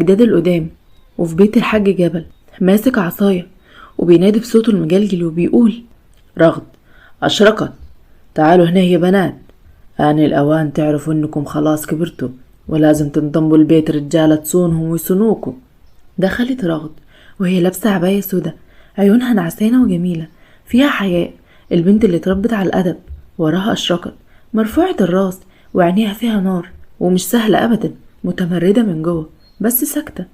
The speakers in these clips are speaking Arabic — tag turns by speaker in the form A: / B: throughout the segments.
A: جداد القدام، وفي بيت الحاج جبل ماسك عصاية وبينادي بصوته المجلجل وبيقول:
B: رغد، أشرقت، تعالوا هنا يا بنات، آن الأوان تعرفوا إنكم خلاص كبرتوا ولازم تنضموا البيت رجالة تصونهم ويصونوكوا.
A: دخلت رغد وهي لابسة عباية سودا، عيونها نعسانة وجميلة فيها حياء، البنت اللي اتربت على الأدب. وراها أشرقت مرفوعة الراس وعينيها فيها نار ومش سهلة أبدا، متمردة من جوه بس ساكتة.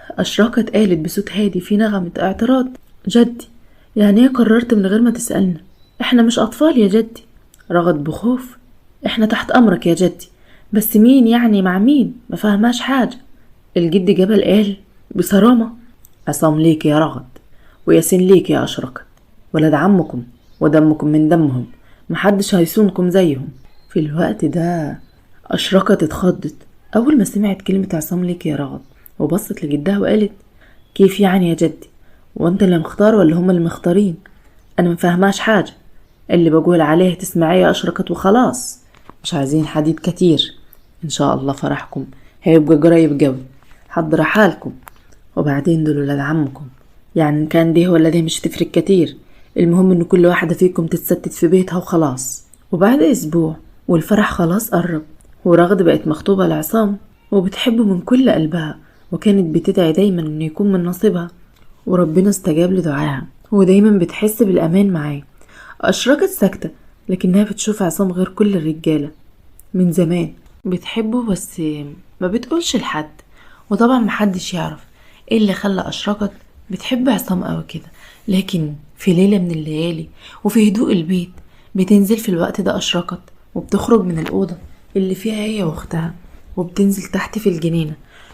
A: أشرقت قالت بصوت هادي في نغمة اعتراض: جدي، يعني ايه قررت من غير ما تسألنا؟ احنا مش أطفال يا جدي.
B: رغد بخوف:
A: احنا تحت أمرك يا جدي، بس مين يعني مع مين؟ ما فهماش حاجة. الجد جبل قال بصرامة:
B: عصام ليك يا رغد، وياسين ليك يا أشرقت، ولد عمكم ودمكم من دمهم، محدش هيصونكم زيهم.
A: في الوقت ده أشرقت اتخضت أول ما سمعت كلمة عصام ليك يا رغد، وبصت لجدها وقالت: كيف يعني يا جدي؟ وانت اللي مختار ولا هم اللي مختارين؟ انا مفهماش حاجة، اللي بقول عليه تسمعيه يا أشرقت وخلاص،
B: مش عايزين حديد كتير، إن شاء الله فرحكم هيبقى قريب قوي، حضر حالكم. وبعدين دول ولاد عمكم، يعني كان ده ولا ده مش تفرق كتير، المهم ان كل واحدة فيكم تتستت في بيتها وخلاص.
A: وبعد أسبوع والفرح خلاص قرب، ورغد بقت مخطوبة لعصام وبتحبه من كل قلبها، وكانت بتدعي دايما انه يكون من نصيبها، وربنا استجاب لدعاها ودايما بتحس بالأمان معاه. أشرقت ساكتة لكنها بتشوف عصام غير كل الرجالة، من زمان بتحبه بس ما بتقولش لحد، وطبعا محدش يعرف ايه اللي خلى أشرقت بتحب عصام قوي كده. لكن في ليلة من الليالي وفي هدوء البيت بتنزل في الوقت ده أشرقت وبتخرج من الأوضة اللي فيها هي واختها وبتنزل تحت في الجنينة،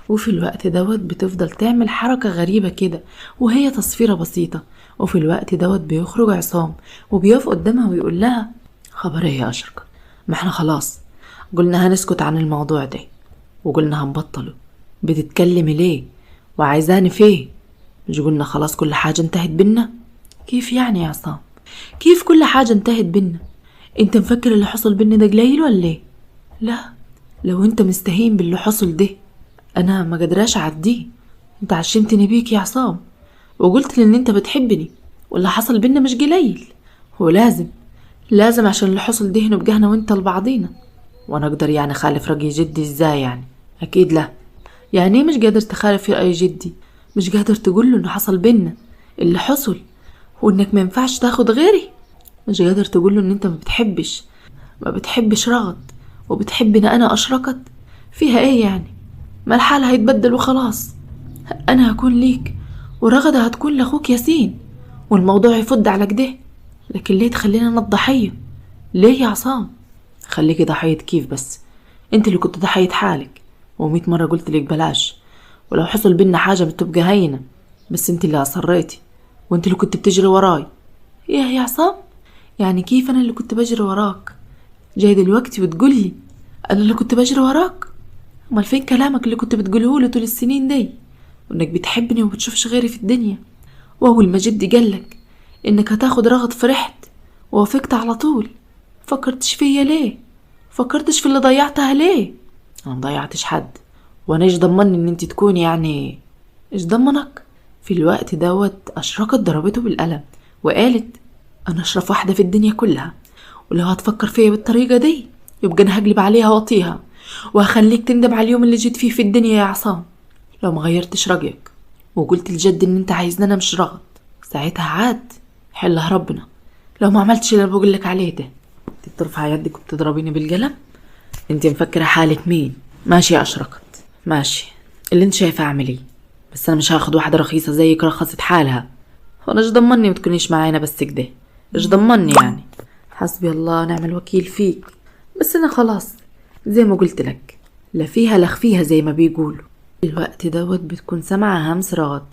A: وفي الوقت دوت بتفضل تعمل حركة غريبة كده وهي تصفيرة بسيطة. وفي الوقت دوت بيخرج عصام وبيقف قدامها ويقول لها:
B: خبر ايه يا أشرقت؟ ما احنا خلاص قلنا هنسكت عن الموضوع ده وقلنا هنبطله، بتتكلمي ليه وعايزاني فيه؟ مش قلنا خلاص كل حاجة انتهت بينا؟
A: كيف يعني يا عصام؟ كيف كل حاجة انتهت بينا؟ انت مفكر اللي حصل بينا ده قليل ولا ايه؟ لا، لو انت مستهين باللي حصل ده انا ما قدراش اعديه. انت عشمتني بيك يا عصام وقلت لي ان انت بتحبني، واللي حصل بينا مش قليل، هو لازم عشان اللي حصل ده نبقى انا وانت لبعضينا.
B: وانا اقدر يعني خالف رأي جدي ازاي يعني؟ اكيد لا.
A: يعني ايه مش قادر تخالف رأي جدي؟ مش قادر تقول له انه حصل بينا اللي حصل وانك ما ينفعش تاخد غيري؟ مش قادر تقول له ان انت ما بتحبش رغد وبتحبني انا أشرقت؟ فيها ايه يعني؟ ما الحال هيتبدل وخلاص، انا هكون ليك ورغد هتكون لاخوك ياسين والموضوع يفض على كده. لكن ليه تخلينا انا الضحية؟ ليه يا عصام؟
B: خليكي ضحية كيف بس؟ انت اللي كنت ضحية حالك، و100 مرة قلت لك بلاش، ولو حصل بينا حاجة بتبقى هينة، بس انت اللي اصريتي وانت اللي كنت بتجري وراي.
A: يا عصام، يعني كيف انا اللي كنت بجري وراك جاي دلوقتي وتقولي انا اللي كنت بجري وراك؟ امال فين كلامك اللي كنت بتقوله لي طول السنين دي وانك بتحبني وبتشوفش غيري في الدنيا؟ واول ما جدي قالك انك هتاخد رغد فرحت ووافقت على طول. فكرتش فيا ليه؟ فكرتش في اللي ضيعتها ليه؟
B: انا مضيعتش حد، وانا ايش ضمني ان انت تكوني يعني؟
A: ايش ضمنك؟ في الوقت دوت أشرقت ضربته بالقلم وقالت: انا اشرف واحدة في الدنيا كلها، ولو هتفكر فيا بالطريقة دي يبقى انا هقلب عليها واطيها وهخليك تندم على اليوم اللي جيت فيه في الدنيا يا عصام. لو ما غيرتش رأيك وقلت لجد ان انت عايزني انا مش رغد، ساعتها عاد حلها ربنا. لو ما عملتش اللي بقول لك عليه ده
B: انت بترفع يدك وبتضربيني بالقلم؟ انت مفكرة حالك مين؟ ماشي يا أشرقت، ماشي اللي انت شايفه اعمليه، بس انا مش هاخد واحدة رخيصة زيك رخصت حالها. وانا ايش ضمني ما تكونيش معانا بس كده؟ ايش ضمني يعني؟
A: حسبي الله ونعم الوكيل فيك، بس انا خلاص زي ما قلت لك، لا فيها لا خفيها زي ما بيقولوا. الوقت دوت بتكون سامعة همس رغد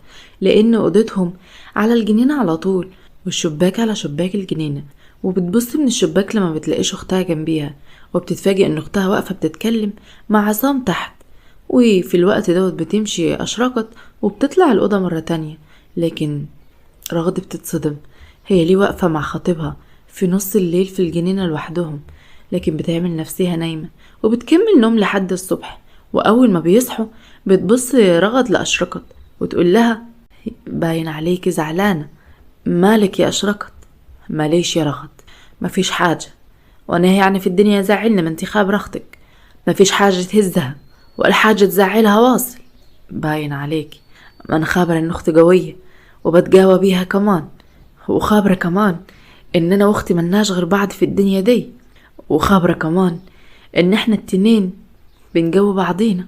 A: لان اوضتهم على الجنينة على طول والشباك على شباك الجنينة، وبتبص من الشباك لما بتلاقيش اختها جنبيها، وبتتفاجئ ان اختها واقفة بتتكلم مع عصام تحت. وفي الوقت دوت بتمشي أشرقت وبتطلع الأوضة مرة تانية، لكن رغد بتتصدم، هي ليه واقفة مع خطيبها في نص الليل في الجنينة لوحدهم؟ لكن بتعمل نفسها نايمة وبتكمل نوم لحد الصبح، وأول ما بيصحوا بتبص رغد لأشرقت وتقول لها: باين عليكي زعلانة، مالك يا أشرقت؟ ماليش يا رغد، مفيش حاجة، وانا يعني في الدنيا زعلني، ما انتي خابرة اختك، مفيش حاجة تهزها ولا حاجة تزعلها واصل. باين عليكي، ما انا خابرة ان اختي قوية وبتقاوى بيها كمان، وخابرة كمان ان انا واختي ملناش غير بعض في الدنيا دي، وخابرة كمان ان احنا التنين بنقوي بعضينا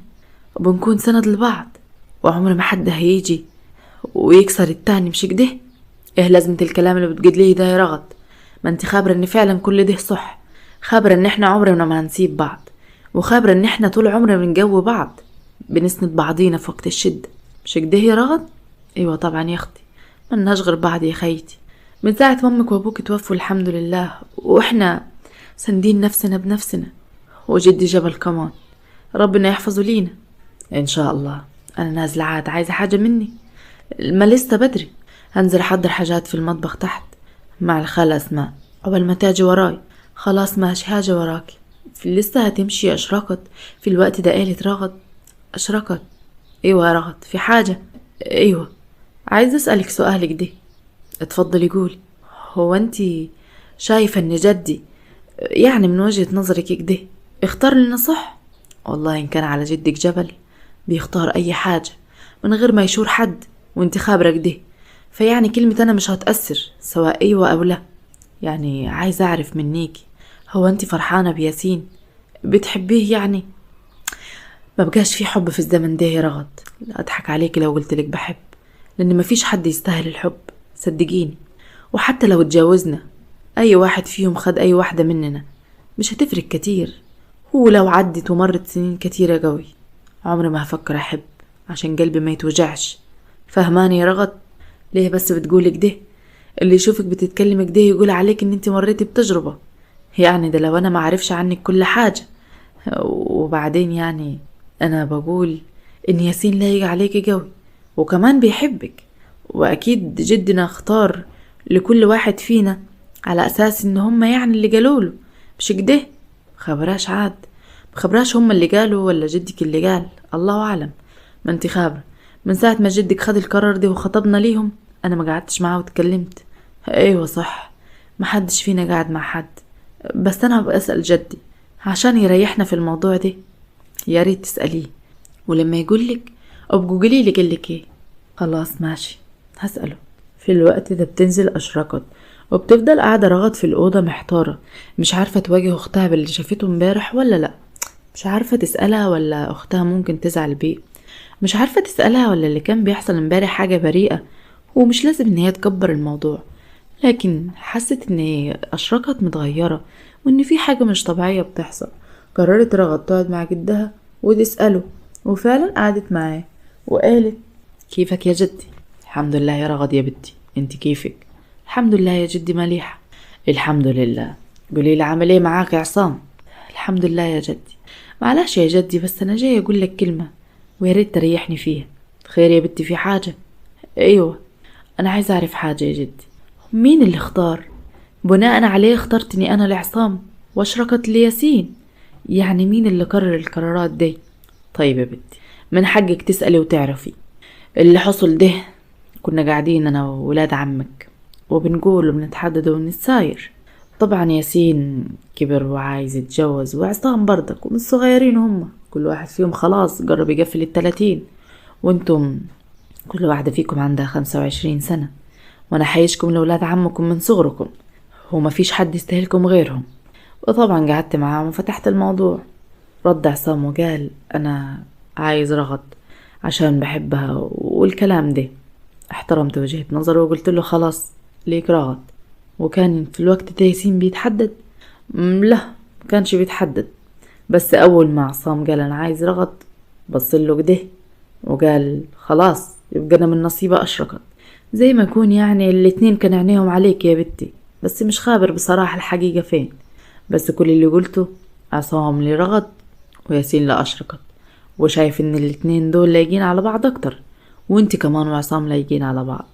A: وبنكون سند لبعض، وعمر ما حد هيجي ويكسر التاني، مش كده؟ ايه لازمة الكلام اللي بتقوليه ده يا رغد؟ ما انت خابرة ان فعلا كل ده صح، خابرة ان احنا عمرنا ما هنسيب بعض، وخابرة ان احنا طول عمرنا بنقوي بعض، بنسند بعضينا في وقت الشدة، مش كده يا رغد؟ ايوه طبعا يا اختي، ملناش غير بعض يا خيتي، من ساعة ما امك وابوك توفوا الحمد لله، واحنا سندين نفسنا بنفسنا، وجدي جبل كمان، ربنا يحفظه لينا ان شاء الله. انا نازلة عاد، عايزة حاجة مني؟ ما لسه بدري، هنزل احضر حاجات في المطبخ تحت مع الخالة اسماء قبل ما تاجي وراي. خلاص ماشي، هاجي وراكي. في لسه هتمشي يا أشرقت في الوقت ده؟ قالت رغد. أشرقت: ايوه يا رغد، في حاجة؟ ايوه، عايز اسألك سؤالك ده. اتفضلي قولي. هو انتي شايفة ان جدي يعني من وجهة نظرك كده اختار لنا صح؟ والله ان كان على جدك جبل بيختار اي حاجة من غير ما يشور حد، وانت خابرة كده، فيعني كلمة انا مش هتأثر سواء ايوه او لا. يعني عايز اعرف منيكي، هو انت فرحانة بياسين؟ بتحبيه يعني؟ ما بقاش في حب في الزمن ده يا رغد، لا اضحك عليكي لو قلتلك بحب، لان مفيش حد يستاهل الحب صدقيني، وحتى لو اتجاوزنا اي واحد فيهم خد اي واحدة مننا مش هتفرق كتير، هو لو عدت ومرت سنين كتيرة قوي عمري ما هفكر احب عشان قلبي ما يتوجعش. فهماني يا رغد؟ ليه بس بتقولك ده؟ اللي يشوفك بتتكلم كده يقول عليك ان انت مريتي بتجربة، يعني ده لو انا ما عارفش عنك كل حاجة. وبعدين يعني انا بقول ان ياسين لايق عليكي قوي وكمان بيحبك، واكيد جدنا اختار لكل واحد فينا على اساس ان هم يعني اللي قالوله، مش كده؟ خبراش عاد، مخبراش هم اللي قالوا ولا جدك اللي قال، الله اعلم. ما انت خابرة من ساعة ما جدك خد القرار ده وخطبنا ليهم انا ما قعدتش معاه واتكلمت. ايوه صح، ما حدش فينا قاعد مع حد، بس انا هبقى اسأل جدي عشان يريحنا في الموضوع ده. يا ريت تسأليه، ولما يقولك ابقى قوليلي قالك ايه. خلاص ماشي، هسأله. في الوقت ده بتنزل أشرقت وبتفضل قاعدة رغد في الأوضة محتارة، مش عارفة تواجه أختها باللي شافته امبارح ولا لأ، مش عارفة تسألها ولا أختها ممكن تزعل بيه، مش عارفة تسألها ولا اللي كان بيحصل امبارح حاجة بريئة ومش لازم ان هي تكبر الموضوع، لكن حست ان أشرقت متغيرة وان في حاجة مش طبيعية بتحصل. قررت رغد تقعد مع جدها وتسأله، وفعلا قعدت معاه وقالت: كيفك يا جدي؟ الحمد لله يا رغد يا بنتي، انت كيفك؟ الحمد لله يا جدي مليحة. الحمد لله. قولي لي عامل ايه معاك يا عصام؟ الحمد لله يا جدي. معلش يا جدي بس انا جاي اقول لك كلمة ويا ريت تريحني فيها. خير يا بنتي، في حاجة؟ ايوه انا عايز اعرف حاجة يا جدي، مين اللي اختار؟ بناء عليه اخترتني انا لعصام واشركت لياسين، يعني مين اللي قرر القرارات دي؟ طيب يا بنتي من حقك تسألي وتعرفي. اللي حصل ده كنا قاعدين انا وولاد عمك وبنقول وبنتحدد ونتساير، طبعا ياسين كبر وعايز يتجوز وعصام برضك ومن الصغيرين هم، كل واحد فيهم خلاص قرب يقفل 30، وانتم كل واحدة فيكم عندها 25 سنة، وانا حيشكم لولاد عمكم من صغركم وما فيش حد يستاهلكم غيرهم. وطبعا قعدت معاهم وفتحت الموضوع. رد عصام وقال: انا عايز رغد عشان بحبها والكلام ده. احترمت وجهة نظره وقلت له: خلاص ليك رغد. وكان في الوقت ده ياسين بيتحدد؟ لا مكانش بيتحدد، بس اول ما عصام قال انا عايز رغد بصله كده وقال: خلاص يبقى انا من نصيبة أشرقت، زي ما يكون يعني الاتنين كان عينيهم عليك يا بنتي، بس مش خابر بصراحة الحقيقة فين، بس كل اللي قلته عصام لي رغد وياسين لا أشرقت، وشايف ان الاتنين دول لايقين على بعض اكتر، وانت كمان وعصام لايقين على بعض.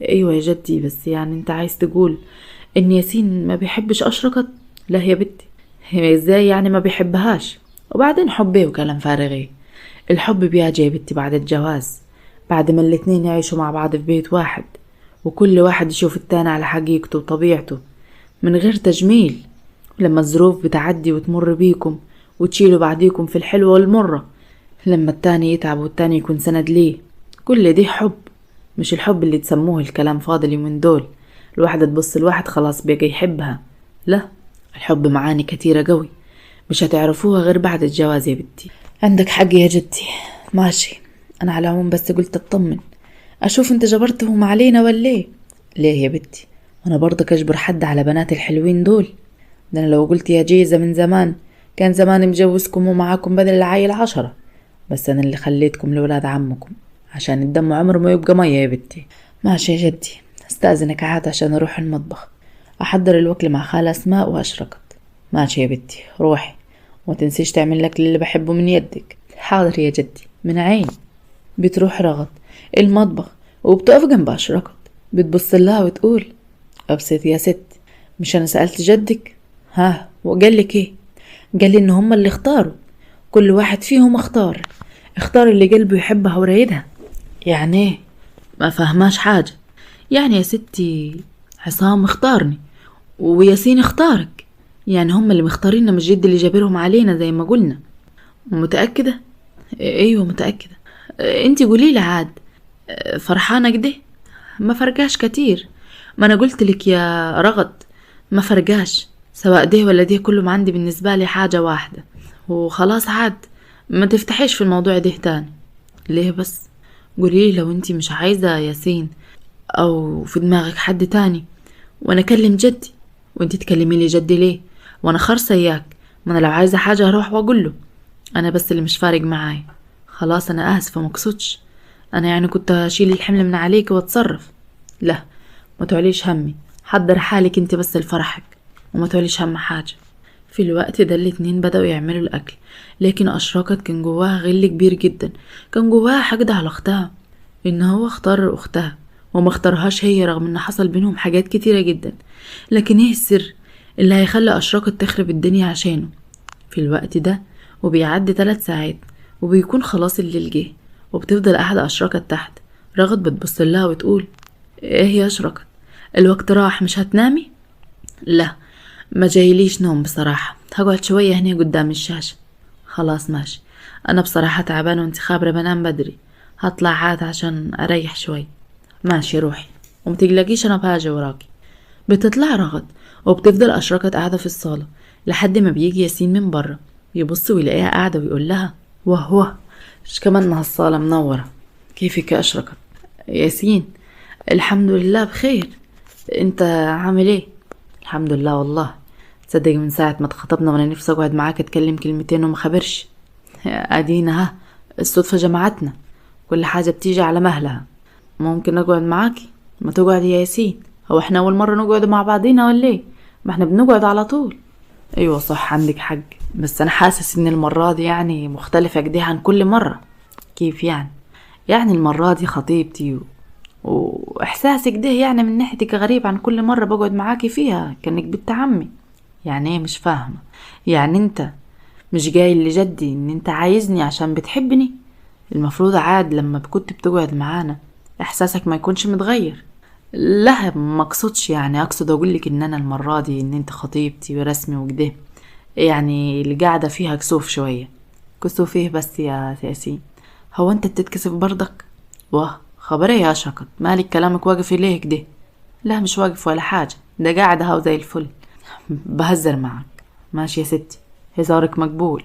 A: ايوه يا جدي بس يعني انت عايز تقول ان ياسين ما بيحبش أشرقت؟ لا يا بنتي، هي ازاي يعني ما بيحبهاش؟ وبعدين حبيه وكلام فارغ ايه؟
B: الحب بيجي يا بنتي بعد الجواز، بعد ما الاتنين يعيشوا مع بعض في بيت واحد، وكل واحد يشوف التاني على حقيقته وطبيعته من غير تجميل. لما الظروف بتعدي وتمر بيكم وتشيلوا بعديكم في الحلوة والمرة، لما التاني يتعب والتاني يكون سند ليه، كل دي حب. مش الحب اللي تسموه الكلام فاضل من دول، الواحدة تبص الواحد خلاص بيجي يحبها. لا، الحب معاني كتيرة قوي، مش هتعرفوها غير بعد الجواز يا بنتي. عندك حق يا جدي. ماشي، انا على العموم بس قلت اطمن اشوف انت جبرتهم علينا ولا ايه. ليه يا بنتي؟ انا برضك اجبر حد على بنات الحلوين دول؟ ده انا لو قلت يا جيزة من زمان كان زمان مجوزكم ومعاكم بدل العيل 10. بس انا اللي خليتكم لولاد عمكم عشان الدم عمره ما يبقى مية يا بنتي. ماشي يا جدي، استأذنك عاد عشان اروح المطبخ احضر الوكل مع خالة اسماء واشرقت. ماشي يا بنتي، روحي وما تنسيش تعمل لك اللي بحبه من يدك. حاضر يا جدي، من عين. بتروح رغد المطبخ وبتقف جنب اشرقت، بتبص لها وتقول ابسط يا ست، مش انا سألت جدك؟ ها، وقال لك ايه؟ قال لي ان هما اللي اختاروا، كل واحد فيهم اختار اللي قلبه يحبها ورايدها. يعني ايه؟ ما فهماش حاجة. يعني يا ستي عصام اختارني وياسين اختارك، يعني هما اللي مختاريننا مش جد اللي جابرهم علينا زي ما قلنا. متأكدة؟ ايوه متأكدة. انتي قوليلي عاد، فرحانة كده؟ ما فرقاش كتير، ما انا قلت لك يا رغد ما فرقاش، سواء ده ولا ده كلهم عندي بالنسبة لي حاجة واحدة وخلاص. عاد ما تفتحيش في الموضوع ده تاني. ليه بس؟ قوليلي لو انتي مش عايزة ياسين او في دماغك حد تاني وانا اكلم جدي، وانتي تكلمي لي جدي ليه وانا خرصة اياك؟ ما انا لو عايزة حاجة هروح واقول له، انا بس اللي مش فارق معاي. خلاص انا اسفة مقصودش، انا يعني كنت اشيل الحمل من عليك واتصرف. لا، ما تعليش همي، حضر حالك انت بس لفرحك وما تعليش هم حاجة. في الوقت ده الاتنين بدأوا يعملوا الاكل، لكن اشرقت كان جواها غل كبير جدا، كان جواها حقد على اختها ان هو اختار اختها وما اختارهاش هي، رغم ان حصل بينهم حاجات كتيرة جدا. لكن ايه السر اللي هيخلي اشرقت تخرب الدنيا عشانه؟ في الوقت ده وبيعدي 3 ساعات وبيكون خلاص الليل جه، وبتفضل قاعدة اشرقت تحت. رغد بتبص لها وتقول ايه يا اشرقت، الوقت راح مش هتنامي؟ لا، ما جايليش نوم بصراحة، هقعد شوية هنا قدام الشاشة. خلاص ماشي، انا بصراحة تعبان وانت خابرة بنام بدري، هطلع عاد عشان اريح شوي. ماشي روحي ومتقلقيش انا باجي وراكي. بتطلع رغد وبتفضل اشرقت قاعدة في الصالة لحد ما بيجي ياسين من بره، يبص ويلاقيها قاعدة ويقول لها واه ايش كمان هالصالة منورة. كيفك يا اشرقت؟ ياسين الحمد لله بخير، انت عامل ايه؟ الحمد لله والله، تصدق من ساعة ما اتخطبنا وانا نفسي اقعد معاك اتكلم كلمتين وما خبرش. ادينا ها، الصدفة جمعتنا، كل حاجة بتيجي على مهلها. ممكن اقعد معاكي؟ ما تقعد يا ياسين، هو احنا اول مرة نقعد مع بعضينا ولا ايه؟ ما احنا بنقعد على طول. ايوه صح عندك حق، بس انا حاسس ان المرة دي يعني مختلفة كده عن كل مرة. كيف يعني؟ يعني المرة دي خطيبتي واحساسك ده يعني من ناحيتك غريب عن كل مرة بقعد معاكي فيها كأنك بنت عمي. يعني ايه مش فاهمة؟ يعني انت مش جاي لجدي ان انت عايزني عشان بتحبني؟ المفروض عاد لما كنت بتقعد معانا احساسك ما يكونش متغير. لا ما اقصدش، يعني اقصد اقولك ان انا المرة دي ان انت خطيبتي ورسمي وكده، يعني اللي قاعدة فيها كسوف شوية. كسوف ايه بس يا ياسين؟ هو انت بتتكسف برضك؟ واه خبر ايه يا شقط، مالك كلامك واقف ليه كده؟ لا مش واقف ولا حاجة، ده قاعدة هاو زي الفل، بهزر معك. ماشي يا ستي، هزارك مقبول.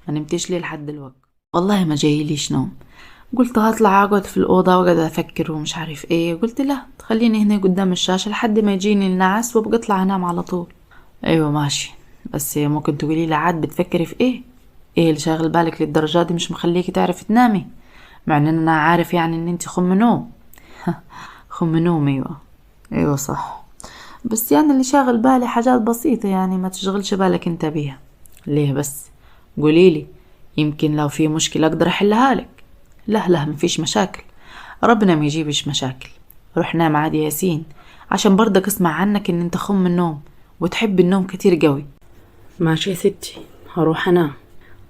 B: ما نمتيش ليه لحد دلوقتي؟ والله ما جايليش نوم، قلت هطلع اقعد في الأوضة واقعد افكر ومش عارف ايه، قلت لا تخليني هنا قدام الشاشة لحد ما يجيني النعس وابقى اطلع انام على طول. ايوه ماشي، بس ممكن تقولي لي عاد بتفكري في ايه؟ ايه اللي شاغل بالك للدرجة دي مش مخليكي تعرفي تنامي؟ مع ان انا عارف يعني ان انتي خم نوم. خم نوم ايوه. ايوه صح، بس يعني اللي شاغل بالي حاجات بسيطة، يعني ما تشغلش بالك انت بيها. ليه بس؟ قوليلي يمكن لو في مشكلة اقدر احلها لك. لا مفيش مشاكل، ربنا ما يجيبش مشاكل. روح نام عادي يا ياسين، عشان برضك اسمع عنك ان انت خم النوم وتحب النوم كتير قوي. ماشي يا ستي، هروح انام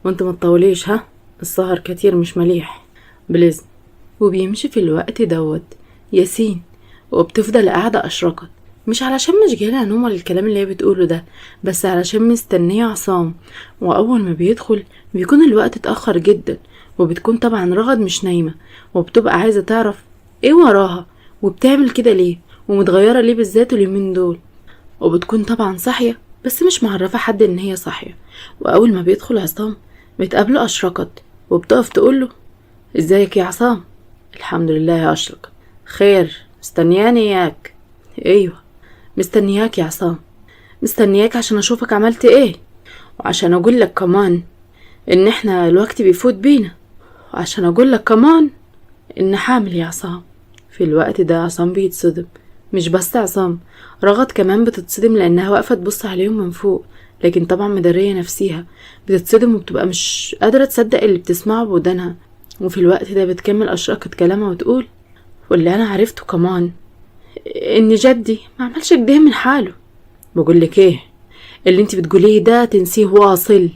B: وانت ما تطوليش ها، السهر كتير مش مليح. بليز.
A: وبيمشي في الوقت دوت ياسين، وبتفضل قاعدة أشرقت، مش علشان مش جايلها نوم ولا الكلام اللي هي بتقوله ده، بس علشان مستنية عصام. وأول ما بيدخل بيكون الوقت اتأخر جدا، وبتكون طبعا رغد مش نايمة، وبتبقى عايزة تعرف ايه وراها وبتعمل كده ليه ومتغيرة ليه بالذات اليومين دول. وبتكون طبعا صاحية بس مش معرفة حد ان هي صاحية. وأول ما بيدخل عصام بتقابله أشرقت، وبتقف تقوله ازيك يا عصام؟ الحمد لله يا أشرقت. خير، مستنياني اياك؟ ايوه مستنياك يا عصام، مستنياك عشان اشوفك عملت ايه، وعشان اقول لك كمان ان احنا الوقت بيفوت بينا، وعشان اقول لك كمان ان حامل يا عصام. في الوقت ده عصام بيتصدم، مش بس عصام، رغد كمان بتتصدم لانها واقفه تبص عليهم من فوق، لكن طبعا مداريه نفسيها، بتتصدم وبتبقى مش قادره تصدق اللي بتسمعه بودانها. وفي الوقت ده بتكمل أشرقت كلامها وتقول واللي انا عرفته كمان ان جدي ما عملش كده من حاله. بقول لك ايه، اللي انت بتقوليه ده تنسيه واصل،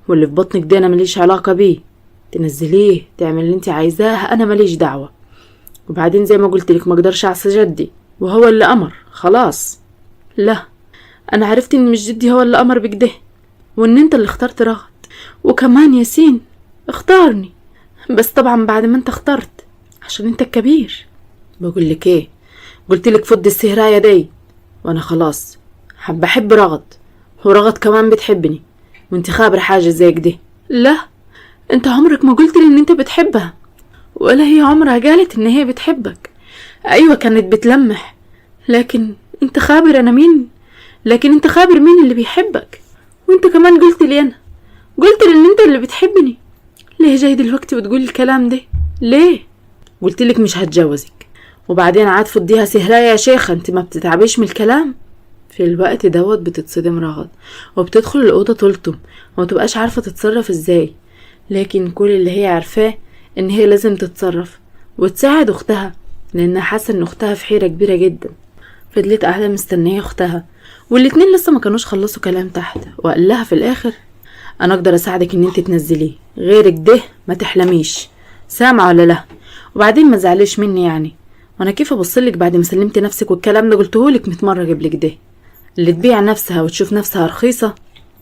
A: واللي في بطنك ده انا ماليش علاقه بيه، تنزليه تعمل اللي انت عايزاه، انا ماليش دعوه. وبعدين زي ما قلت لك ما اقدرش اعصي جدي، وهو اللي امر خلاص. لا، انا عرفت ان مش جدي هو اللي امر بكده، وان انت اللي اخترت رغد، وكمان ياسين اختارني، بس طبعا بعد ما انت اخترت عشان انت الكبير. بقول لك ايه، قلت لك فض السهرايه دي، وانا خلاص بحب رغد، ورغد كمان بتحبني، وانت خابره حاجه زي كده؟ لا، انت عمرك ما قلت لي ان انت بتحبها، ولا هي عمرها قالت ان هي بتحبك. ايوه كانت بتلمح، لكن انت خابر انا مين، لكن انت خابر مين اللي بيحبك. وانت كمان قلت لي انا، قلت لي ان انت اللي بتحبني. ليه جاي دلوقتي بتقول الكلام ده ليه؟ قلت لك مش هتجوزك، وبعدين عاد فضيها سهرايه يا شيخه، انت ما بتتعبيش من الكلام. في الوقت دوت بتتصدم رغد، وبتدخل الأوضة تلطم، ومتبقاش عارفة تتصرف ازاي، لكن كل اللي هي عارفاه ان هي لازم تتصرف وتساعد اختها، لانها حاسة ان اختها في حيرة كبيرة جدا. فضلت قاعدة مستنية اختها، والاتنين لسه ما كانوش خلصوا كلام تحت، وقال لها في الاخر انا اقدر اساعدك ان انت تنزليه، غيرك ده ما تحلميش، سامعة ولا لا؟ وبعدين ما زعليش مني يعني، وانا كيف ابصلك بعد ما سلمت نفسك والكلام ده قلتهولك 100 مرة قبل كده. اللي تبيع نفسها وتشوف نفسها رخيصة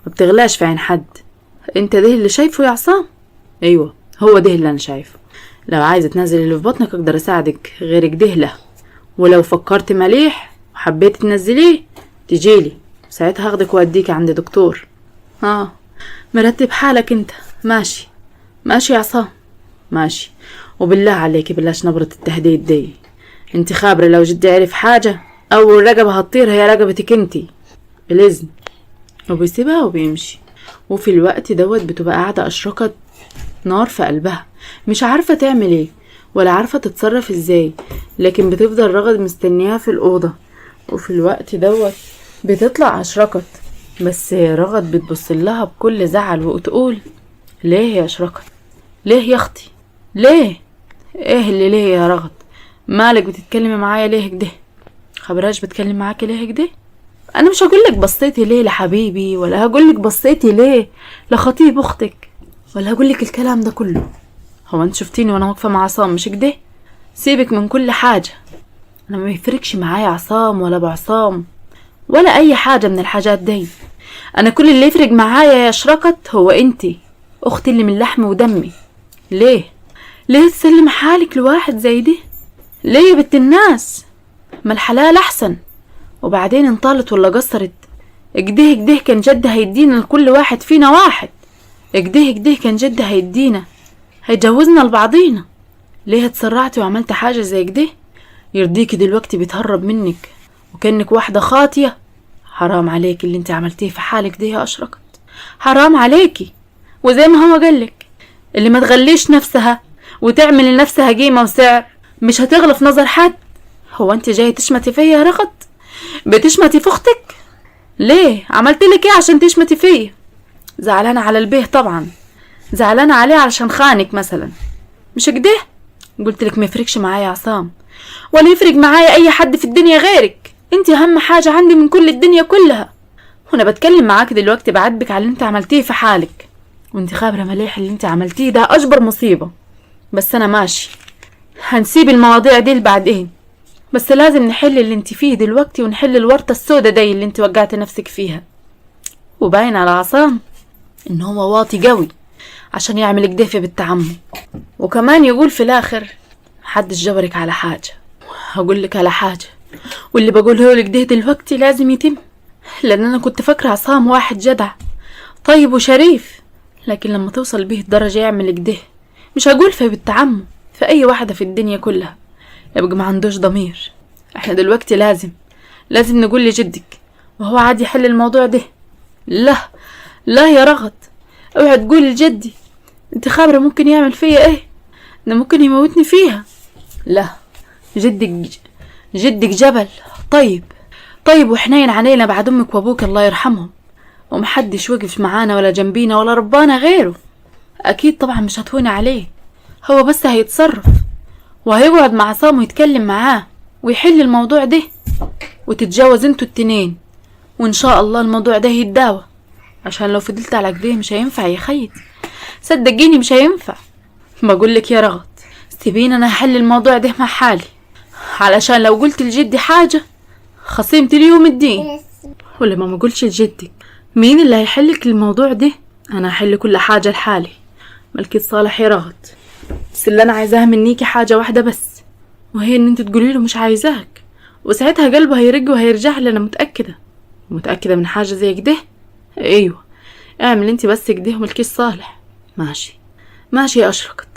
A: ما بتغلاش في عين حد. انت ده اللي شايفه يا عصام؟ ايوه هو ده اللي انا شايفه. لو عايزة تنزل اللي في بطنك اقدر اساعدك، غيرك ده لا. ولو فكرت مليح وحبيت تنزليه تجيلي، ساعتها هاخدك واديك عند دكتور. مرتب حالك انت. ماشي ماشي يا عصام، ماشي. وبالله عليك بلاش نبرة التهديد دي، انت خابرة لو جدي عرف حاجة اول رقبة هتطير هي رقبتك انتي بالاذن. وبيسيبها وبيمشي. وفي الوقت دوت بتبقى قاعدة أشرقت نار في قلبها، مش عارفة تعمل ايه ولا عارفة تتصرف ازاي، لكن بتفضل رغد مستنياها في الأوضة. وفي الوقت دوت بتطلع أشرقت، بس رغد بتبص لها بكل زعل وتقول ليه يا أشرقت؟ ليه يا اختي؟ ليه؟ ايه اللي ليه يا رغد؟ مالك بتتكلمي معايا ليه كده؟ خبراش بتكلم معاكي ليه كده؟ انا مش هقولك بصيتي ليه لحبيبي، ولا هقولك بصيتي ليه لخطيب اختك، ولا هقولك الكلام ده كله. هو انت شفتيني وانا واقفه مع عصام مش كده؟ سيبك من كل حاجه، انا ما يفرقش معايا عصام ولا بعصام ولا اي حاجه من الحاجات دي. انا كل اللي يفرق معايا يا اشرقت هو انتي، اختي اللي من لحمي ودمي. ليه تسلم حالك لواحد زي دي؟ ليه يا بنت الناس؟ ما الحلال احسن. وبعدين انطالت ولا قصرت؟ اكده كان جد هيدينا لكل واحد فينا واحد، اكده كان جد هيدينا، هيجوزنا لبعضينا. ليه اتسرعتي وعملت حاجة زي كده؟ يرضيكي دلوقتي بيتهرب منك وكأنك واحدة خاطية؟ حرام عليكي اللي انت عملتيه في حالك دي يا أشرقت، حرام عليكي. وزي ما هو قالك اللي ما تغليش نفسها وتعمل لنفسها قيمة وسعر مش هتغلى في نظر حد. هو انت جاي تشمتي فيا يا رغد؟ بتشمتي في اختك؟ ليه عملت لك ايه عشان تشمتي فيا؟ زعلانة على البيه طبعا، زعلانة عليه علشان خانك مثلا مش كده؟ قلت لك ما يفرقش معايا عصام ولا يفرق معايا اي حد في الدنيا غيرك، انت اهم حاجة عندي من كل الدنيا كلها. وانا بتكلم معاك دلوقتي بعاتبك على اللي انت عملتيه في حالك،
B: وانت خابرة مليح اللي انت عملتيه ده اكبر مصيبة. بس انا ماشي، هنسيب المواضيع دي لبعدين، بس لازم نحل اللي انت فيه دلوقتي ونحل الورطة السودة دي اللي انت وقعت نفسك فيها. وباين على عصام ان هو واطي قوي عشان يعمل كده في بنت عمه، وكمان يقول في الاخر محدش جبرك على حاجة. هقول لك على حاجة، واللي بقوله لك ده دلوقتي لازم يتم، لان انا كنت فاكرة عصام واحد جدع طيب وشريف، لكن لما توصل بيه الدرجة يعمل كده، مش هقول في بنت عمه، في اي واحدة في الدنيا كلها، يبقى ما عندوش ضمير. احنا دلوقتي لازم نقول لجدك وهو عادي يحل الموضوع ده. لا لا يا رغد، اوعي تقول لجدي، انت خابرة ممكن يعمل فيا ايه، ده ممكن يموتني فيها. لا، جدك جبل طيب وحنين علينا بعد امك وابوك الله يرحمهم، ومحدش وقف معانا ولا جنبينا ولا ربانا غيره. اكيد طبعا مش هتهون عليه، هو بس هيتصرف وهيقعد مع عصام ويتكلم معاه ويحل الموضوع ده، وتتجاوز انتوا التنين، وان شاء الله الموضوع ده يتداوى، عشان لو فضلت على كده مش هينفع يا خيت، صدقيني مش هينفع. بقولك يا رغد سيبيني انا هحل الموضوع ده مع حالي، علشان لو قلت لجدي حاجة خصيمتي اليوم الدين. ولما ما قلتش لجدك مين اللي هيحلك الموضوع ده؟ انا هحل كل حاجة لحالي، ملكة صالح يا رغد. بس اللي انا عايزاها منيكي حاجة واحدة بس، وهي ان انت تقولي له مش عايزاك، وساعتها قلبه هيرج وهيرجع لي. انا متأكدة من حاجة زي كده. ايوه اعمل انت بس كده وملكيش صالح. ماشي يا اشرقت.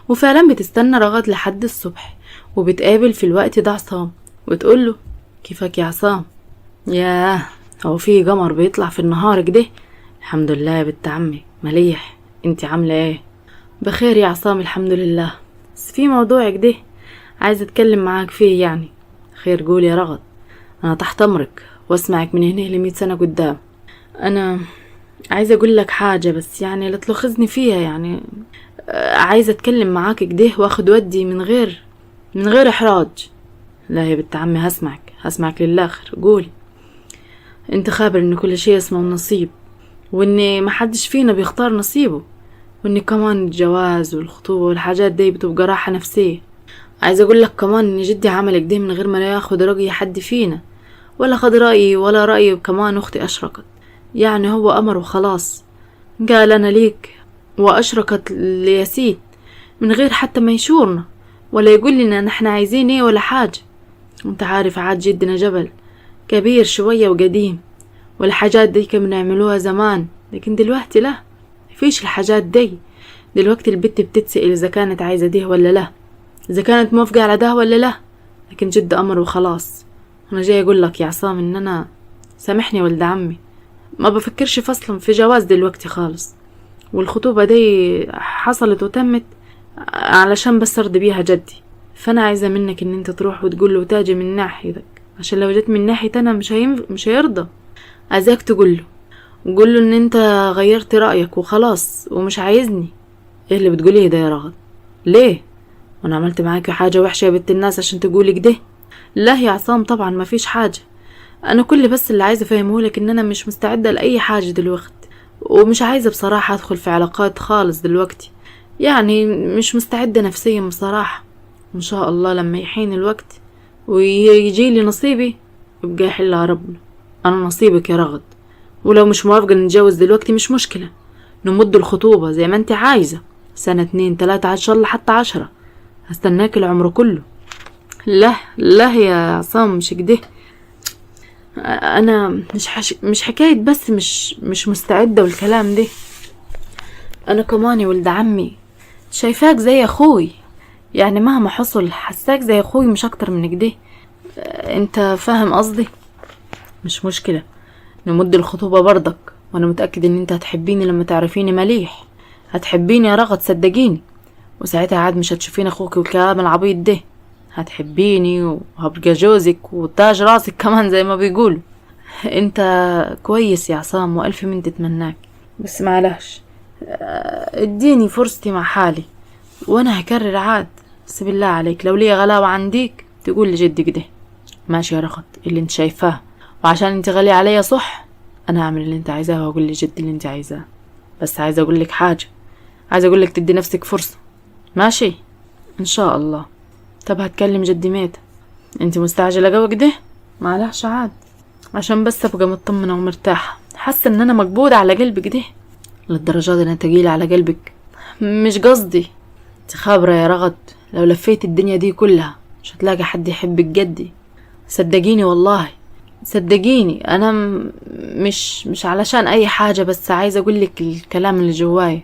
B: وفعلا بتستنى رغد لحد الصبح، وبتقابل في الوقت ده عصام وتقوله كيفك يا عصام؟ ياه، هو في قمر بيطلع في النهار كده؟ الحمد لله يا بنت عمي مليح، انت عامله ايه؟ بخير يا عصام الحمد لله، بس في موضوع كده عايزه اتكلم معاك فيه يعني. خير قول يا رغد، انا تحت امرك واسمعك من هنا ل100 سنه قدام. انا عايزه اقول لك حاجه بس يعني لا تلخذني فيها يعني، عايزه اتكلم معاك كده واخد ودي من غير احراج. لا يا بنت عمي هسمعك للاخر. قولي. انت خابر ان كل شيء اسمه نصيب، وان محدش فينا بيختار نصيبه، وان كمان الجواز والخطوبه والحاجات دي بتبقى راحه نفسيه. عايزه اقول لك كمان ان جدي عمل كده من غير ما ياخد رأي حد فينا، ولا خد رأيي ولا رأي كمان اختي اشرقت، يعني هو امر وخلاص، قال انا ليك واشرقت لياسين من غير حتى ما يشورنا ولا يقول لنا نحن عايزين ايه ولا حاجه. وانت عارف عاد جدنا جبل كبير شويه وقديم، والحاجات دي كانوا بنعملوها زمان، لكن دلوقتي لا، مفيش الحاجات دي. دلوقتي البت بتتسأل اذا كانت عايزه ده ولا لا، اذا كانت موافقه على ده ولا لا، لكن جد امر وخلاص. انا جاي اقول لك يا عصام ان انا سامحني يا ولد عمي، ما بفكرش اصلا في جواز دلوقتي خالص، والخطوبه دي حصلت وتمت علشان بس ارضي بيها جدي، فانا عايزه منك ان انت تروح وتقول له تاجي من ناحيتك، عشان لو جيت من ناحيتي انا مش هيرضى. عايزاك تقول له ان انت غيرت رايك وخلاص ومش عايزني. ايه اللي بتقوليه ده يا رغد؟ ليه؟ وانا عملت معاكي حاجه وحشه يا بنت الناس عشان تقولي كده؟ لا يا عصام طبعا ما فيش حاجه، انا كل بس اللي عايزه افهمهولك ان انا مش مستعده لاي حاجه دلوقتي، ومش عايزه بصراحه ادخل في علاقات خالص دلوقتي، يعني مش مستعده نفسيا بصراحه. ان شاء الله لما يحين الوقت ويجي لي نصيبي يبقى يحلها ربنا. انا نصيبك يا رغد، ولو مش موافقه نتجوز دلوقتي مش مشكله، نمد الخطوبه زي ما انت عايزه، سنه 2 3 ان شاء الله حتى 10، هستناك العمر كله. لا يا عصام مش كده، انا مش حكايه بس مش مستعده والكلام ده، انا كمان يا ولد عمي شايفاك زي اخوي، يعني مهما حصل حساك زي اخوي مش اكتر من كده، انت فاهم قصدي؟ مش مشكله، نمد الخطوبه برضك، وانا متاكد ان انت هتحبيني لما تعرفيني مليح، هتحبيني يا رغد صدقيني، وساعتها عاد مش هتشوفين اخوك والكلام العبيط ده، هتحبيني وهبقى جوزك وتاج راسك كمان زي ما بيقولوا. انت كويس يا عصام والف من تتمناك، بس معلش اديني فرصتي مع حالي، وانا هكرر عاد، بس بالله عليك لو لي غلاوة عنديك تقول لجدك ده. ماشي يا رغد اللي انت شايفاه، وعشان انت غالية عليا صح، انا هعمل اللي انت عايزاه وهقول لجدي اللي انت عايزاه. بس عايزة اقولك حاجة، عايزة اقولك تدي نفسك فرصة. ماشي ان شاء الله. طب هتكلم جدي ميت؟ انت مستعجلة جوا كده؟ معلش عاد، عشان بس ابقى مطمنة ومرتاحة، حاسة ان انا مقبوضة على قلبي كده. للدرجة دي انا تقيلة على قلبك؟ مش قصدي. انت خابرة يا رغد، لو لفيت الدنيا دي كلها مش هتلاقي حد يحبك جدي. صدقيني والله، صدقيني انا مش علشان اي حاجة، بس عايزة اقولك الكلام اللي جواي،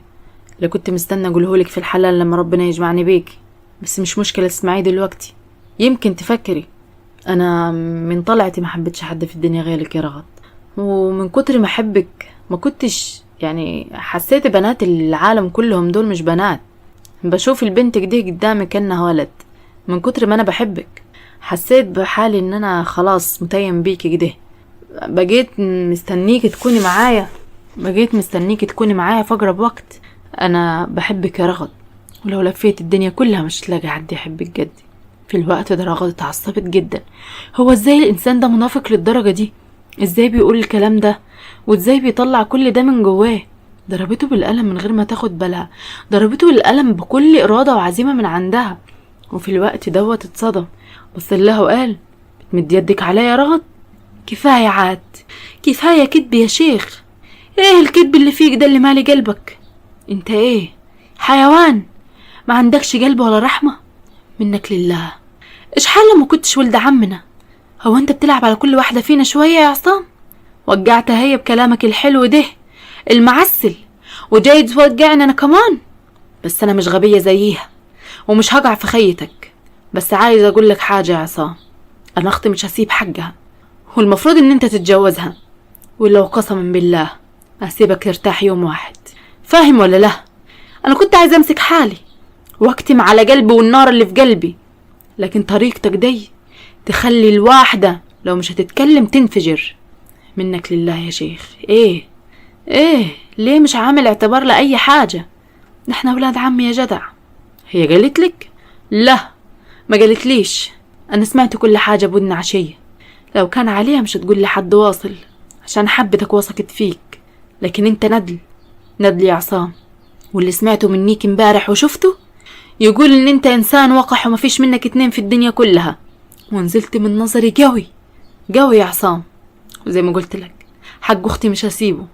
B: اللي كنت مستنى اقولهولك في الحلال لما ربنا يجمعني بيكي. بس مش مشكلة تسمعيه دلوقتي، يمكن تفكري. انا من طلعتي ما حبيتش حد في الدنيا غيرك يا رغد، ومن كتر ما احبك ما كنتش يعني حسيت بنات العالم كلهم دول مش بنات. بشوف البنت كده قدامي كأنها ولد. من كتر ما انا بحبك حسيت بحالي ان انا خلاص متيم بيكي كده. بقيت مستنيك تكوني معايا، بقيت مستنيك تكوني معايا في اقرب وقت. انا بحبك يا رغد، ولو لفيت الدنيا كلها مش تلاقي حد يحبك جدي. في الوقت ده رغد اتعصبت جدا. هو ازاي الانسان ده منافق للدرجة دي؟ ازاي بيقول الكلام ده؟ وازاي بيطلع كل ده من جواه؟ ضربته بالقلم من غير ما تاخد بالها، ضربته بالقلم بكل إرادة وعزيمة من عندها. وفي الوقت دوت اتصدم، بص لها وقال: بتمد يدك عليا يا رغد؟ كفاية عاد، كفاية كدب يا شيخ. ايه الكدب اللي فيك ده اللي مالي قلبك؟ انت ايه، حيوان ما عندكش قلب ولا رحمة؟ منك لله، ايش حال لما كنتش ولد عمنا؟ هو انت بتلعب على كل واحدة فينا شوية يا عصام؟ وجعتها هي بكلامك الحلو ده المعسل، وجاي توجعني انا كمان. بس انا مش غبية زيها ومش هقع في خيتك. بس عايز اقول لك حاجة يا عصام، انا اختي مش هسيب حقها، والمفروض ان انت تتجوزها، ولو قسما بالله هسيبك ترتاح يوم واحد. فاهم ولا لا؟ انا كنت عايز امسك حالي واكتم على قلبي والنار اللي في قلبي، لكن طريقتك دي تخلي الواحدة لو مش هتتكلم تنفجر. منك لله يا شيخ. ايه ليه مش عامل اعتبار لأي حاجة؟ نحن اولاد عمي يا جدع. هي قالت لك؟ لا ما قالت ليش، انا سمعت كل حاجة بودن عشية. لو كان عليها مش تقول لحد واصل، عشان حبتك وثقت فيك. لكن انت ندل يا عصام، واللي سمعته منيك امبارح وشفته يقول ان انت انسان وقح ومفيش منك اتنين في الدنيا كلها. ونزلت من نظري قوي يا عصام. وزي ما قلت لك حق اختي مش هسيبه،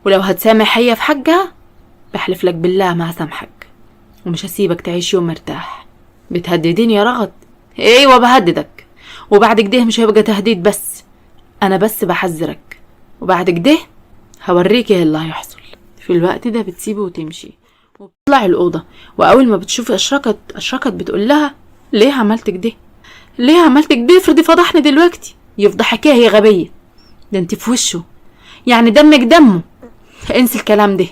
B: ولو هتسامح هي في حقها بحلف لك بالله ما هسامحك، ومش هسيبك تعيش يوم مرتاح. بتهدديني يا رغد؟ ايوه بهددك، وبعد كده مش هيبقى تهديد بس، انا بس بحذرك، وبعد كده هوريك ايه اللي هيحصل. في الوقت ده بتسيبه وتمشي وبتطلع الأوضة، وأول ما بتشوف أشركت بتقول لها: ليه عملت كده؟ ليه عملت كده؟ افرضي فضحني دلوقتي يفضحك ايه يا غبية؟ ده انت في وشه، يعني دمك دمه. انسي الكلام ده،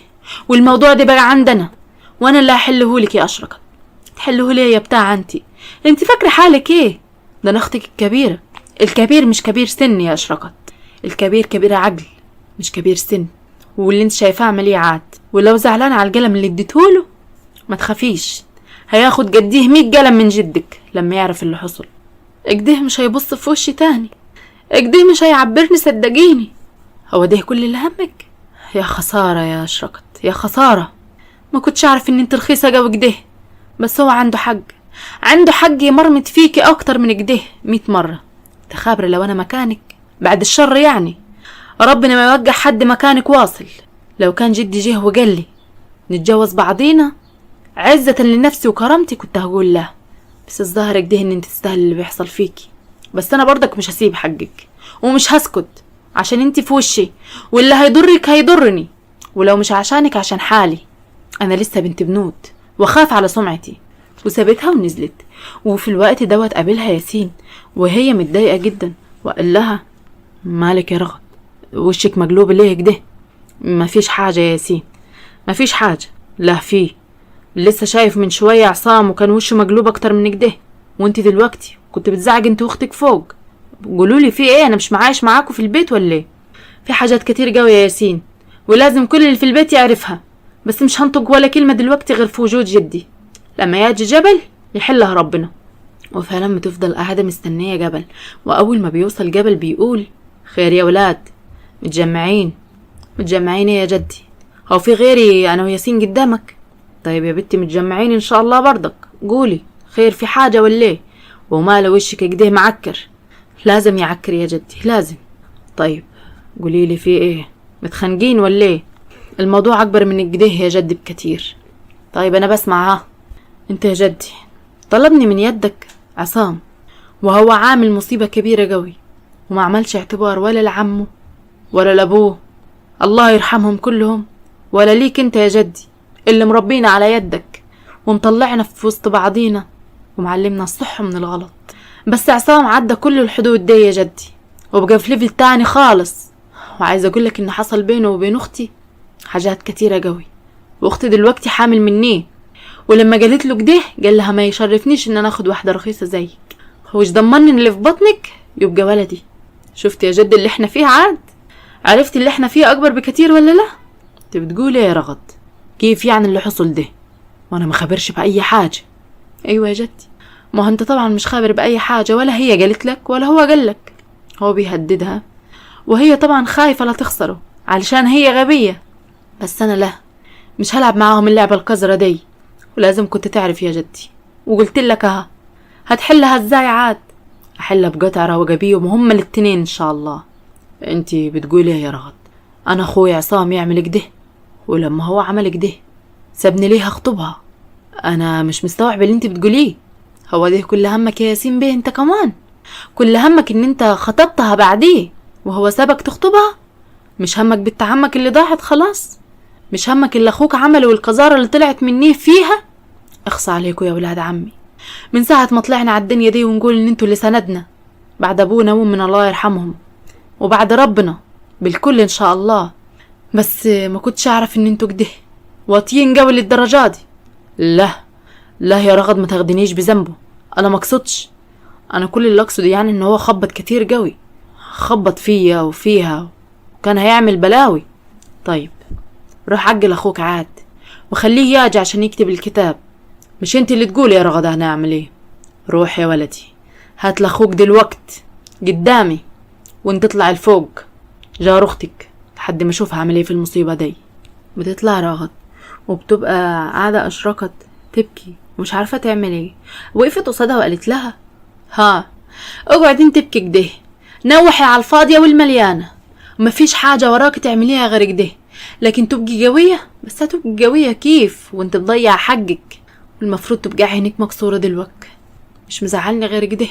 B: والموضوع ده بقى عندنا، وانا اللي هحلهولك يا أشركت. تحلهولي يا بتاع انت فاكرة حالك ايه؟ ده انا اختك الكبيرة. الكبير مش كبير سن يا أشركت، الكبير كبير عقل مش كبير سن. واللي انت شايفاه عمليه عاد، ولو زعلان على القلم اللي اديتهوله ما تخافيش، هياخد قديه 100 قلم من جدك لما يعرف اللي حصل. اجده مش هيبص في وشي تاني، اجده مش هيعبرني، صدقيني. هو ده كل اللي همك؟ يا خسارة يا أشركت، يا خسارة. ما كنتش اعرف ان انت رخيصة قوي كده. بس هو عنده حق يمرمط فيكي اكتر من كده 100 مرة. تخابري لو انا مكانك، بعد الشر يعني، ربنا ما يوجع حد مكانك واصل. لو كان جدي جه وقال لي نتجوز بعضينا عزة لنفسي وكرامتي كنت هقول لا، بس الظاهر كده ان انت تستاهل اللي بيحصل فيكي. بس انا برضك مش هسيب حقك ومش هسكت، عشان انت في وشي، واللي هيضرك هيضرني، ولو مش عشانك عشان حالي. انا لسه بنت بنوت وخاف على سمعتي. وسابتها ونزلت. وفي الوقت دوت قابلها ياسين وهي متضايقة جدا، وقال لها: مالك يا رغد، وشك مقلوب ليه كده؟ مفيش حاجة يا ياسين، مفيش حاجة. لا فيه، لسه شايف من شوية عصام وكان وشه مقلوب اكتر من كده، وانت دلوقتي كنت بتزعج انت واختك فوق. قولولي في ايه؟ انا مش معايش معاكم في البيت ولا ايه؟ في حاجات كتير قوي يا ياسين، ولازم كل اللي في البيت يعرفها، بس مش هنطق ولا كلمة دلوقتي غير في وجود جدي. لما يجي جبل يحلها ربنا. وفعلا بتفضل قاعدة مستنية جبل، واول ما بيوصل جبل بيقول: خير يا ولاد، متجمعين يا جدي، هو في غيري انا وياسين قدامك؟ طيب يا بنتي متجمعين ان شاء الله برضك، قولي خير في حاجة ولا ايه؟ وماله وشك كده معكر؟ لازم يعكر يا جدي لازم. طيب قولي لي في ايه، متخانقين ولا ايه؟ الموضوع اكبر من كده يا جدي بكتير. طيب انا بسمع. ها انت يا جدي طلبني من يدك عصام، وهو عامل مصيبة كبيرة قوي، وما عملش اعتبار ولا لعمه ولا لابوه الله يرحمهم كلهم، ولا ليك انت يا جدي اللي مربينا على يدك ومطلعنا في وسط بعضينا ومعلمنا الصح من الغلط. بس عصام عدى كل الحدود دي يا جدي، وبقى في ليفل تاني خالص. وعايزه اقولك ان حصل بينه وبين اختي حاجات كتيرة قوي، واختي دلوقتي حامل مني، ولما قالت له كده قال لها ما يشرفنيش ان انا اخد واحده رخيصه زيك، وش ضمني ان اللي في بطنك يبقى ولدي. شفت يا جد اللي احنا فيه عاد؟ عرفت اللي احنا فيه اكبر بكتير ولا لا؟ انت بتقول ايه يا رغد؟ كيف يعني اللي حصل ده وانا ما خبرش باي حاجه؟ ايوه يا جدي، ما انت طبعا مش خابر باي حاجه، ولا هي قالت لك ولا هو قال لك. هو بيهددها وهي طبعا خايفه لا تخسره علشان هي غبيه، بس انا لا، مش هلعب معاهم اللعبه القذره دي، ولازم كنت تعرف يا جدي، وقلت لك اها. هتحلها ازاي عاد؟ احلها بقطعه وجبيه وهم الاتنين ان شاء الله. انتي بتقولي ايه يا رغد؟ انا اخوي عصام يعمل كده، ولما هو عمل كده سابني ليه هخطبها؟ انا مش مستوعب اللي انتي بتقوليه. هو ده كل همك يا ياسين بيه؟ انت كمان كل همك ان انت خطبتها بعديه وهو سابك تخطبها؟ مش همك بنت عمك اللي ضاعت خلاص؟ مش همك اللي اخوك عمله والقذارة اللي طلعت منيه فيها؟ اخصى عليكم يا ولاد عمي، من ساعة ما طلعنا على الدنيا دي ونقول ان انتوا اللي سندنا بعد ابونا وامنا الله يرحمهم، وبعد ربنا بالكل ان شاء الله. بس ما كنتش اعرف ان انتوا كده واطيين قوي للدرجة دي. لا لا يا رغد ما تاخدنيش بذنبه، انا ما اقصدش. انا كل اللي اقصده يعني ان هو خبط كتير قوي، خبط فيا وفيها وكان هيعمل بلاوي. طيب روح عجل اخوك عاد وخليه ياجي عشان يكتب الكتاب، مش انت اللي تقول يا رغد هنعمل ايه. روح يا ولدي هات لاخوك دلوقت قدامي وانت تطلع الفوق جار اختك لحد ما اشوف هعمل ايه في المصيبه دي. بتطلع رغد وبتبقى قاعده اشركت تبكي ومش عارفه تعمل ايه. وقفت قصادها وقالت لها ها اقعد انت تبكي كده، نوحي على الفاضيه والمليانه، ومفيش حاجه وراك تعمليها غير كده. لكن تبقي قويه، بس هتبقي قويه كيف وانت تضيع حقك؟ والمفروض تبقى عينك مكسوره دلوقتي. مش مزعلني غير كده.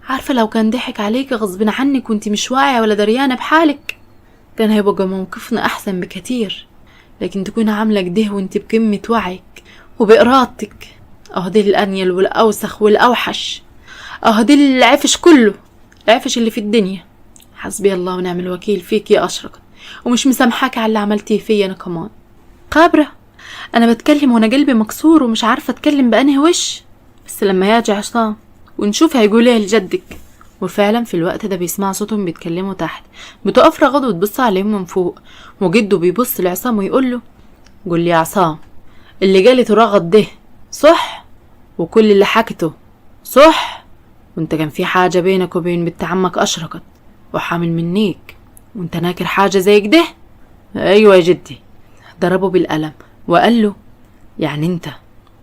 B: عارفه لو كان ضحك عليك غصب عنك وانت مش واعيه ولا دريانه بحالك كان هيبقى موقفنا احسن بكتير، لكن تكون عامله كده وانت بكمه وعيك وبإرادتك. اه دي الانيل والاوسخ والاوحش، اه دي العفش كله، العفش اللي في الدنيا. حسبي الله ونعم الوكيل فيك يا اشرقت، ومش مسامحاك على اللي عملتيه فيا انا كمان. قابره انا بتكلم وانا قلبي مكسور ومش عارفه اتكلم بانهي وش. بس لما يجي عصام ونشوف هيقول ايه لجدك. وفعلا في الوقت ده بيسمع صوتهم بيتكلموا تحت. بتقف رغد وتبص عليهم من فوق، وجده بيبص لعصام ويقول له قول لي يا عصام، اللي قالته رغد ده صح؟ وكل اللي حكته صح؟ وانت كان في حاجه بينك وبين بنت عمك اشرقت وحامل منيك وانت ناكر حاجه زي كده؟ ايوه يا جدي. ضربه بالقلم وقال له يعني انت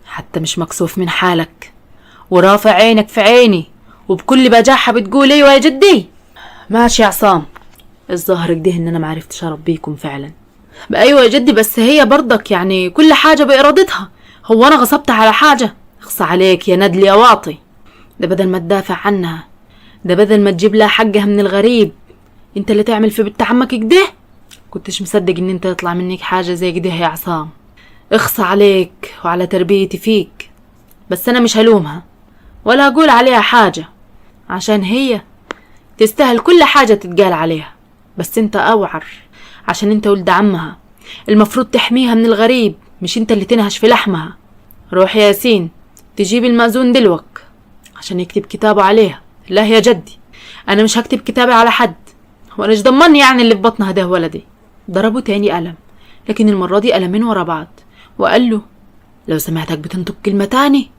B: حتى مش مكسوف من حالك ورافع عينك في عيني وبكل بجاحة بتقول ايوه يا جدي؟ ماشي يا عصام، الظاهر كده ان انا معرفتش اربيكم فعلا. ايوه يا جدي، بس هي برضك يعني كل حاجة بارادتها، هو انا غصبت على حاجة؟ اخصى عليك يا ندل يا واطي، ده بدل ما تدافع عنها، ده بدل ما تجيب لها حقها من الغريب، انت اللي تعمل في بنت عمك كده؟ كنتش مصدق ان انت يطلع منك حاجة زي كده يا عصام. اخصى عليك وعلى تربيتي فيك. بس انا مش هلومها ولا اقول عليها حاجة، عشان هي تستاهل كل حاجة تتقال عليها، بس انت اوعر عشان انت ولد عمها، المفروض تحميها من الغريب، مش انت اللي تنهش في لحمها. روح يا ياسين تجيب المأذون دلوك عشان يكتب كتابه عليها. لا يا جدي، انا مش هكتب كتابي على حد، وانا ايش ضمني يعني اللي في بطنها ده ولدي. ضربه تاني قلم، لكن المرة دي قلمين ورا بعض، وقال له لو سمعتك بتنطق كلمة تاني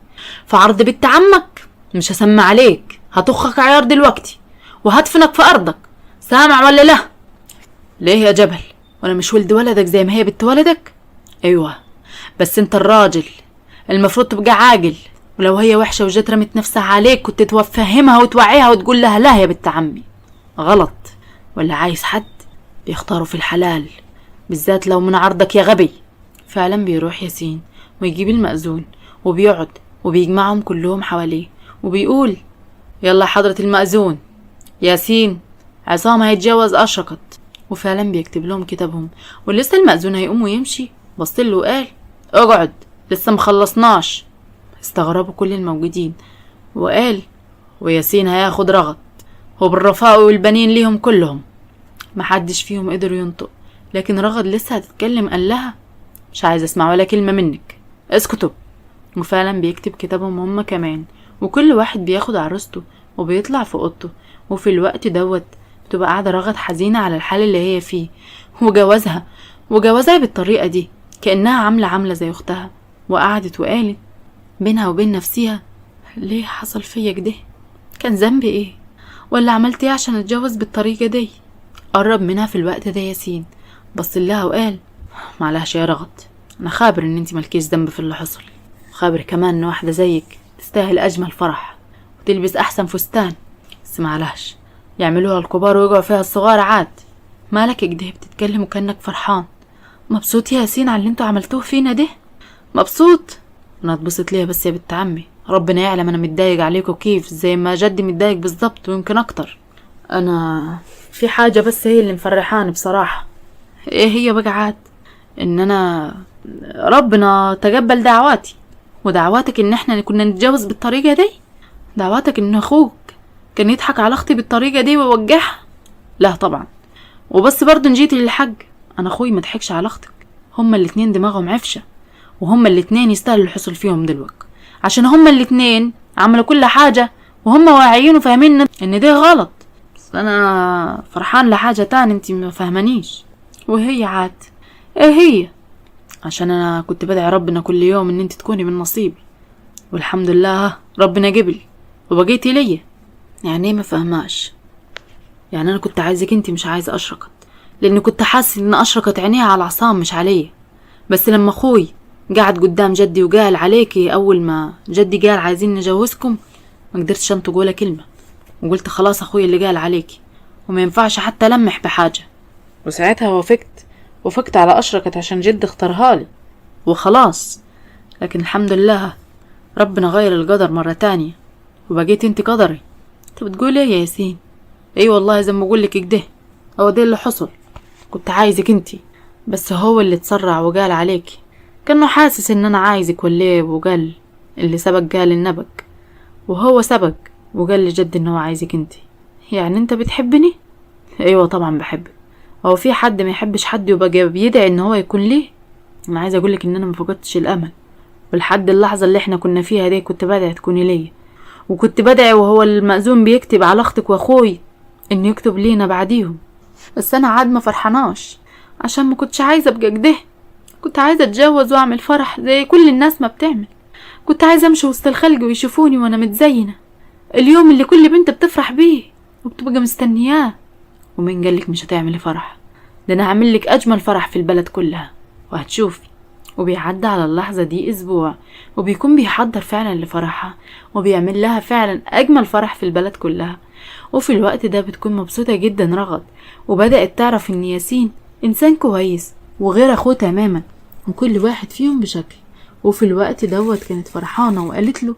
B: في عرض بنت عمك مش هسمع عليك، هطخك عيار دلوقتي وهدفنك في ارضك، سامع ولا لا؟ ليه يا جبل؟ وانا مش ولد ولدك زي ما هي بنت ولدك؟ ايوه، بس انت الراجل المفروض تبقى عاقل، ولو هي وحشة وجت رمت نفسها عليك كنت تفهمها وتوعيها وتقول لها لا يا بنت عمي غلط. ولا عايز حد بيختاروا في الحلال، بالذات لو من عرضك يا غبي. فعلا بيروح ياسين ويجيب المأذون وبيقعد وبيجمعهم كلهم حواليه وبيقول يلا حضرة المأذون، ياسين عصام هيتجوز أشرقت. وفعلا بيكتب لهم كتابهم، ولسه المأذون هيقوم ويمشي بصله وقال اقعد لسه مخلصناش. استغربوا كل الموجودين وقال وياسين هياخد رغد وبالرفاء والبنين ليهم كلهم. محدش فيهم قدر ينطق، لكن رغد لسه هتتكلم قال لها مش عايز اسمع ولا كلمة منك، اسكتوا. وفعلا بيكتب كتابهم هما كمان، وكل واحد بياخد عروسته وبيطلع في اوضته. وفي الوقت دوت بتبقى قاعدة رغد حزينة على الحال اللي هي فيه وجوازها بالطريقة دي، كأنها عاملة زي اختها. وقعدت وقالت بينها وبين نفسها ليه حصل فيا كده؟ كان ذنبي ايه؟ ولا عملت ايه عشان اتجوز بالطريقة دي؟ قرب منها في الوقت ده ياسين بص لها وقال معلش يا رغد، انا خابر ان انتي مالكيش ذنب في اللي حصل، خابر كمان ان واحدة زيك تستاهل اجمل فرح وتلبس احسن فستان، بس معلش يعملوها الكبار ويقعوا فيها الصغار عاد. مالك كده بتتكلم وكأنك فرحان؟ مبسوط يا ياسين على اللي انتوا عملتوه فينا ده؟ مبسوط؟ انا اتبسط ليه بس يا بنت عمي؟ ربنا يعلم انا متضايق عليكم كيف، زي ما جدي متضايق بالظبط ويمكن اكتر. انا في حاجة بس هي اللي مفرحاني بصراحة. ايه هي بقى عاد؟ ان انا ربنا تقبل دعواتي ودعواتك ان احنا كنا نتجوز بالطريقة دي، دعواتك ان اخوك كان يضحك على اختي بالطريقة دي ويوجعها. لا طبعا، وبس برضه نجيت للحج، انا اخوي ما ضحكش على اختك، هما الاتنين دماغهم عفشة وهما الاتنين يستاهلوا الحصل فيهم دلوقتي، عشان هما الاتنين عملوا كل حاجة وهما واعيين وفاهمين ان ده غلط. بس انا فرحان لحاجة تاني انتي ما فاهمانيش. وهي عاد ايه هي؟ عشان انا كنت بدعي ربنا كل يوم ان انت تكوني من نصيبي، والحمد لله ربنا قبل وبقيتي ليا. يعني ايه ما فهماش؟ يعني انا كنت عايزك انت مش عايزه اشرقت، لان كنت حاسس ان اشرقت عينيها على عصام مش عليا. بس لما اخوي قعد قدام جدي وقال عليكي، اول ما جدي قال عايزين نجوزكم ما قدرتش انطق ولا كلمه، وقلت خلاص اخوي اللي قال عليكي وما ينفعش حتى المح بحاجه. وساعتها وافقت على اشرقت عشان جدي اختارها لي وخلاص. لكن الحمد لله ربنا غير القدر مرة تانية وبقيت انت قدري. انت بتقول ايه يا ياسين؟ ايه والله زي ما بقولك كده، هو ده اللي حصل. كنت عايزك انت، بس هو اللي اتسرع وقال عليكي، كأنه حاسس ان انا عايزك ولا ايه، وقال اللي سبق قال النبك، وهو سبق وقال لجد ان هو عايزك انت. يعني انت بتحبني؟ ايوه طبعا بحبك، هو في حد ما يحبش حد وبقى بيدعي ان هو يكون ليه؟ انا عايزه اقولك ان انا ما فقدتش الامل، ولحد اللحظه اللي احنا كنا فيها دي كنت بدعي تكوني ليا، وكنت بدعي وهو المأذون بيكتب على اختك واخوي انه يكتب لينا بعديهم. بس انا عاد ما فرحناش عشان ما كنتش عايزه ابقى كده، كنت عايزه اتجوز واعمل فرح زي كل الناس ما بتعمل، كنت عايزه امشي وسط الخلق ويشوفوني وانا متزينه، اليوم اللي كل بنت بتفرح بيه وبتبقى مستنياه. ومين قالك مش هتعملي فرح؟ ده انا هعملك اجمل فرح في البلد كلها وهتشوفي. وبيعدي على اللحظة دي اسبوع وبيكون بيحضر فعلا لفرحها وبيعمل لها فعلا اجمل فرح في البلد كلها. وفي الوقت ده بتكون مبسوطة جدا رغد، وبدأت تعرف ان ياسين انسان كويس وغير اخوه تماما وكل واحد فيهم بشكل. وفي الوقت دوت كانت فرحانة وقالت له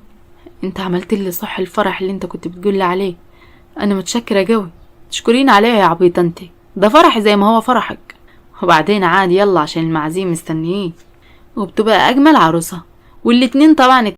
B: انت عملت لي صح الفرح اللي انت كنت بتقول لي عليه، انا متشكرة جوي، تشكرين عليه يا عبيطة انت، ده فرحي زي ما هو فرحك. وبعدين عادي يلا عشان المعازيم مستنيين، وبتبقى اجمل عروسة والاتنين طبعا